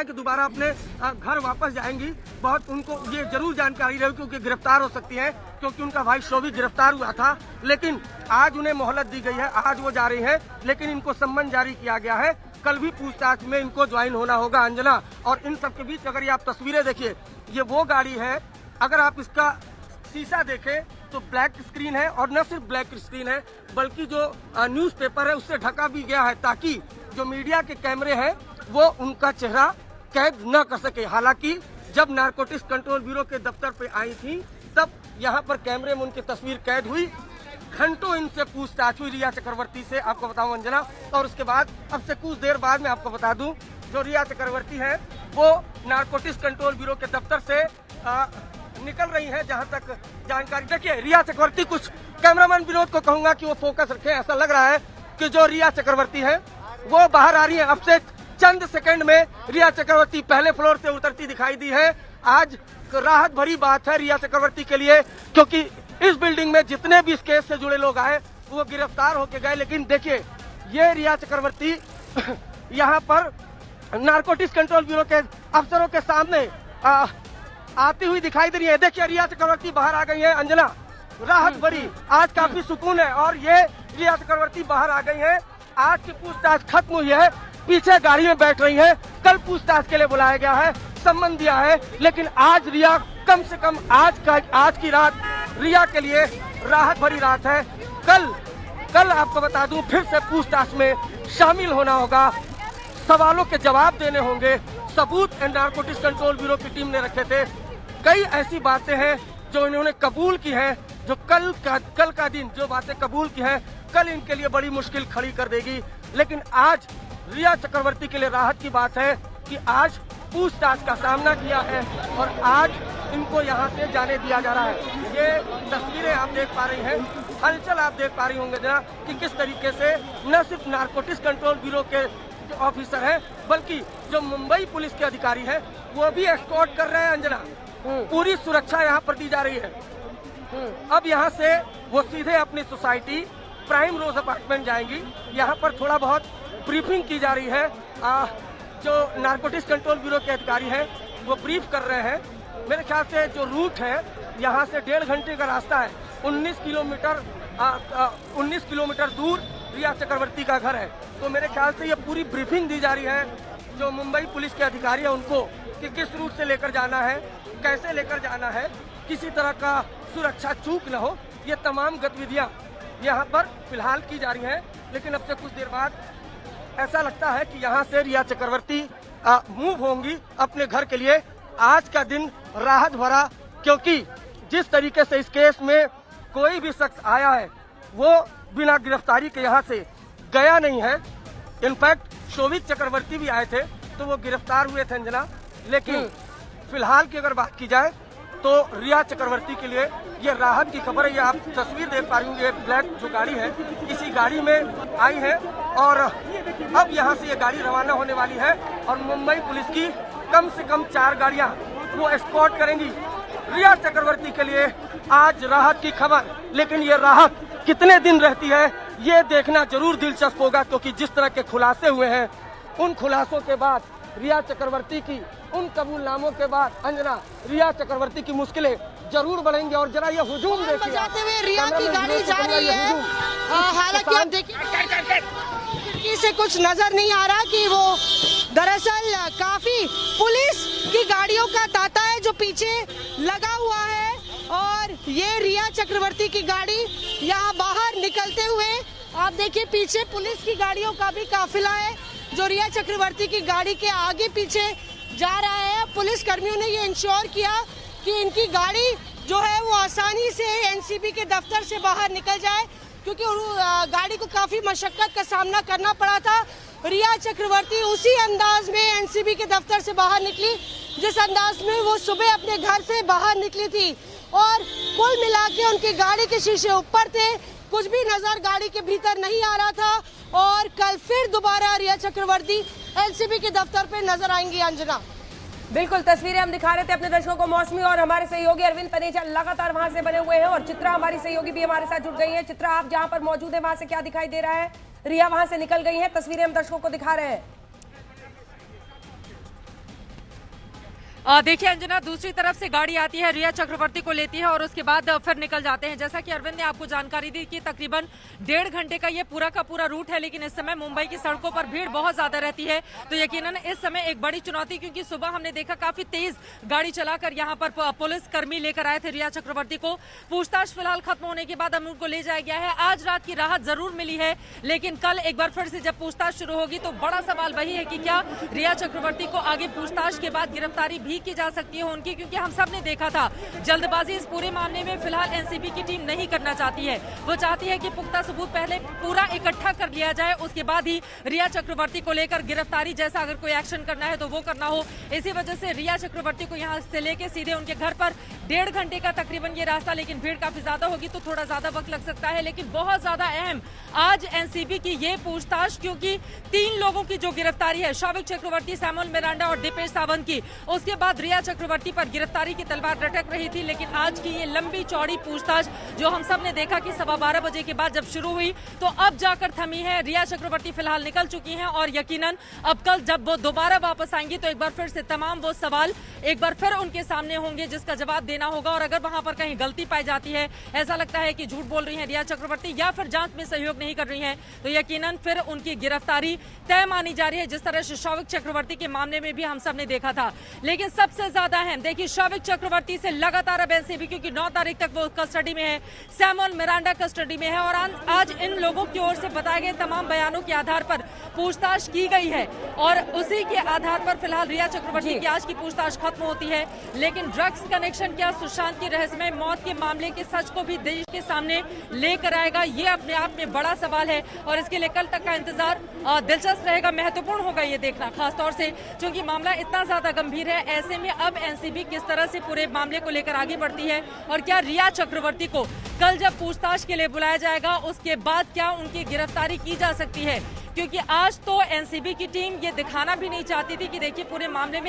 कि दोबारा अपने घर वापस जाएंगी। बहुत उनको ये जरूर जानकारी रही क्योंकि गिरफ्तार हो सकती हैं, क्योंकि उनका भाई शोभित गिरफ्तार हुआ था। लेकिन आज उन्हें मोहलत दी गई है, आज वो जा रही है, लेकिन इनको सम्मन जारी किया गया है। कल भी पूछताछ में इनको ज्वाइन होना होगा अंजना। और इन सब के बीच अगर ये आप तस्वीरें देखिए, ये वो गाड़ी है, अगर आप इसका शीशा देखें तो ब्लैक स्क्रीन है, और न सिर्फ ब्लैक स्क्रीन है बल्कि जो न्यूज़पेपर है उससे ढका भी गया है, ताकि जो मीडिया के कैमरे हैं वो उनका चेहरा कैद न कर सके। हालांकि जब नारकोटिक्स कंट्रोल ब्यूरो के दफ्तर पे आई थी तब यहाँ पर कैमरे में उनकी तस्वीर कैद हुई। घंटों इनसे पूछताछ हुई रिया चक्रवर्ती से, आपको बताऊं अंजना। और उसके बाद अब से कुछ देर बाद मैं आपको बता दूं, जो रिया चक्रवर्ती है वो नारकोटिक्स कंट्रोल ब्यूरो के दफ्तर से निकल रही है। जहां तक जानकारी, देखिए रिया चक्रवर्ती, कुछ कैमरामैन विनोद को कहूंगा कि वो फोकस रखें। ऐसा लग रहा है कि जो रिया चक्रवर्ती है वो बाहर आ रही है। अब से चंद सेकंड में रिया चक्रवर्ती पहले फ्लोर से उतरती दिखाई दी है। आज राहत भरी बात है रिया चक्रवर्ती के लिए, क्योंकि इस बिल्डिंग में जितने भी इस केस से जुड़े लोग आए वो गिरफ्तार होके गए। लेकिन देखिए ये रिया चक्रवर्ती यहाँ पर नारकोटिक्स कंट्रोल ब्यूरो के अफसरों के सामने आती हुई दिखाई दे रही है। देखिए रिया चक्रवर्ती बाहर आ गई है अंजना, राहत भरी, आज काफी सुकून है। और ये रिया चक्रवर्ती बाहर आ गई है, आज की पूछताछ खत्म हुई है, पीछे गाड़ी में बैठ रही है। कल पूछताछ के लिए बुलाया गया है, सम्मन दिया है, लेकिन आज रिया कम से कम आज की रात रिया के लिए राहत भरी रात है। कल आपको बता दूं फिर से पूछताछ में शामिल होना होगा, सवालों के जवाब देने होंगे। सबूत नारकोटिक्स कंट्रोल ब्यूरो की टीम ने रखे थे। कई ऐसी बातें हैं जो इन्होंने कबूल की हैं, जो कल का दिन जो बातें कबूल की हैं, कल इनके लिए बड़ी मुश्किल खड़ी कर देगी। लेकिन आज रिया चक्रवर्ती के लिए राहत की बात है कि आज पूछताछ का सामना किया है और आज इनको यहाँ से जाने दिया जा रहा है। ये तस्वीरें आप देख पा रही हैं, हलचल आप देख पा रही होंगे जरा कि किस तरीके से न सिर्फ नारकोटिक्स कंट्रोल ब्यूरो के जो ऑफिसर हैं बल्कि जो मुंबई पुलिस के अधिकारी हैं वो भी एस्कॉर्ट कर रहे हैं अंजना। पूरी सुरक्षा यहाँ पर दी जा रही है। अब यहाँ से वो सीधे अपनी सोसाइटी प्राइम रोज अपार्टमेंट जाएंगी। यहाँ पर थोड़ा बहुत ब्रीफिंग की जा रही है। जो नारकोटिक्स कंट्रोल ब्यूरो के अधिकारी हैं वो ब्रीफ कर रहे हैं। मेरे ख्याल से जो रूट है यहाँ से 1.5 घंटे का रास्ता है। 19 किलोमीटर दूर रिया चक्रवर्ती का घर है। तो मेरे ख्याल से ये पूरी ब्रीफिंग दी जा रही है जो मुंबई पुलिस के अधिकारी हैं उनको, कि किस रूट से लेकर जाना है, कैसे लेकर जाना है, किसी तरह का सुरक्षा चूक न हो। ये तमाम गतिविधियाँ यहाँ पर फिलहाल की जा रही हैं। लेकिन अब से कुछ देर बाद ऐसा लगता है कि यहाँ से रिया चक्रवर्ती मूव होंगी अपने घर के लिए। आज का दिन राहत भरा, क्योंकि जिस तरीके से इस केस में कोई भी शख्स आया है वो बिना गिरफ्तारी के यहाँ से गया नहीं है। इनफैक्ट शोभित चक्रवर्ती भी आए थे तो वो गिरफ्तार हुए थे अंजना। लेकिन फिलहाल की अगर बात की जाए तो रिया चक्रवर्ती के लिए ये राहत की खबर है। ये आप तस्वीर देख पा रही होंगे, एक ब्लैक जो गाड़ी है इसी गाड़ी में आई है और अब यहाँ से ये गाड़ी रवाना होने वाली है। और मुंबई पुलिस की कम से कम 4 गाड़ियाँ वो एस्कॉर्ट करेंगी। रिया चक्रवर्ती के लिए आज राहत की खबर, लेकिन ये राहत कितने दिन रहती है ये देखना जरूर दिलचस्प होगा, क्योंकि जिस तरह के खुलासे हुए हैं उन खुलासों के बाद रिया चक्रवर्ती की उन कबूलनामों के बाद अंजना रिया चक्रवर्ती की मुश्किलें जरूर बढ़ेंगी। और जरा ये हुजूम देखिए, बजाते हुए रिया की गाड़ी जा रही है। हालांकि आप देखिए से कुछ नजर नहीं आ रहा कि वो दरअसल काफी पुलिस की गाड़ियों का तांता है जो पीछे लगा हुआ है। और ये रिया चक्रवर्ती की गाड़ी यहाँ बाहर निकलते हुए आप देखिए पीछे पुलिस की गाड़ियों का भी काफिला है जो रिया चक्रवर्ती की गाड़ी के आगे पीछे जा रहा है। पुलिस कर्मियों ने ये इंश्योर किया कि इनकी गाड़ी जो है वो आसानी से एनसीबी के दफ्तर से बाहर निकल जाए, क्योंकि गाड़ी को काफी मशक्कत का सामना करना पड़ा था। रिया चक्रवर्ती उसी अंदाज में एनसीबी के दफ्तर से बाहर निकली जिस अंदाज में वो सुबह अपने घर से बाहर निकली थी। और कुल मिला के उनकी गाड़ी के शीशे ऊपर थे, कुछ भी नजर गाड़ी के भीतर नहीं आ रहा था। और कल फिर दोबारा रिया चक्रवर्ती एनसीबी के दफ्तर पे नजर आएंगी अंजना। बिल्कुल, तस्वीरें हम दिखा रहे थे अपने दर्शकों को। मौसमी और हमारे सहयोगी अरविंद पनेजा लगातार वहां से बने हुए हैं और चित्रा हमारी सहयोगी भी हमारे साथ जुड़ गई है। चित्रा, आप जहां पर मौजूद है वहां से क्या दिखाई दे रहा है? रिया वहां से निकल गई है, तस्वीरें हम दर्शकों को दिखा रहे हैं। देखिए अंजना, दूसरी तरफ से गाड़ी आती है, रिया चक्रवर्ती को लेती है और उसके बाद फिर निकल जाते हैं। जैसा कि अरविंद ने आपको जानकारी दी कि तकरीबन 1.5 घंटे का ये पूरा का पूरा रूट है, लेकिन इस समय मुंबई की सड़कों पर भीड़ बहुत ज्यादा रहती है, तो यकीनन इस समय एक बड़ी चुनौती, क्योंकि सुबह हमने देखा काफी तेज गाड़ी चलाकर यहाँ पर पुलिस कर्मी लेकर आए थे रिया चक्रवर्ती को। पूछताछ फिलहाल खत्म होने के बाद अब उनको ले जाया गया है। आज रात की राहत जरूर मिली है, लेकिन कल एक बार फिर से जब पूछताछ शुरू होगी तो बड़ा सवाल वही है कि क्या रिया चक्रवर्ती को आगे पूछताछ के बाद गिरफ्तारी भी की जा सकती है उनकी, क्योंकि हम सब ने देखा था जल्दबाजी इस पूरे मामले में फिलहाल एनसीबी की टीम नहीं करना चाहती है। वो चाहती है कि पुख्ता सबूत पहले पूरा इकट्ठा कर लिया जाए, उसके बाद ही रिया चक्रवर्ती को लेकर गिरफ्तारी जैसा अगर कोई एक्शन करना है तो वो करना हो। इसी वजह से रिया चक्रवर्ती को यहाँ से लेके सीधे उनके घर पर 1.5 घंटे का तकरीबन ये रास्ता, लेकिन भीड़ काफी ज्यादा होगी तो थोड़ा ज्यादा वक्त लग सकता है। लेकिन बहुत ज्यादा अहम आज एनसीबी की ये पूछताछ, क्योंकि 3 लोगों की जो गिरफ्तारी है, शौविक चक्रवर्ती, सैमुअल मिरांडा और दीपेश सावंत की, उसके बाद रिया चक्रवर्ती पर गिरफ्तारी की तलवार लटक रही थी। लेकिन आज की ये लंबी चौड़ी पूछताछ जो हम सब ने देखा कि 12:15 बजे के बाद जब शुरू हुई तो अब जाकर थमी है। रिया चक्रवर्ती फिलहाल निकल चुकी हैं और यकीनन अब कल जब वो दोबारा वापस आएंगी तो एक बार फिर से तमाम वो सवाल एक बार फिर उनके सामने होंगे जिसका जवाब देना होगा। और अगर वहां पर कहीं गलती पाई जाती है, ऐसा लगता है कि झूठ बोल रही है रिया चक्रवर्ती या फिर जांच में सहयोग नहीं कर रही है, तो यकीनन फिर उनकी गिरफ्तारी तय मानी जा रही है, जिस तरह से शौविक चक्रवर्ती के मामले में भी हम सब ने देखा था। लेकिन सबसे ज्यादा अहम देखिए, शौविक चक्रवर्ती से लगातार अब एनसीबी, क्योंकि 9 तारीख तक वो कस्टडी में है, सैमुअल मिरांडा कस्टडी में है और आज इन लोगों की ओर से बताए गए तमाम बयानों के आधार पर पूछताछ की गई है और उसी के आधार पर फिलहाल रिया चक्रवर्ती की आज की पूछताछ खत्म होती है। लेकिन ड्रग्स कनेक्शन क्या सुशांत की रहस्यमय मौत के मामले के सच को भी देश के सामने लेकर आएगा, ये अपने आप में बड़ा सवाल है और इसके लिए कल तक का इंतजार दिलचस्प रहेगा, महत्वपूर्ण होगा ये देखना, खासतौर से क्योंकि मामला इतना ज्यादा गंभीर है। ऐसे में अब एनसीबी किस तरह से पूरे मामले को लेकर आगे बढ़ती है और क्या रिया चक्रवर्ती को कल जब पूछताछ के लिए बुलाया जाएगा उसके बाद क्या उनकी गिरफ्तारी की जा सकती है, क्योंकि आज तो एनसीबी की टीम ये दिखाना भी नहीं चाहती थी कि देखिए पूरे मामले में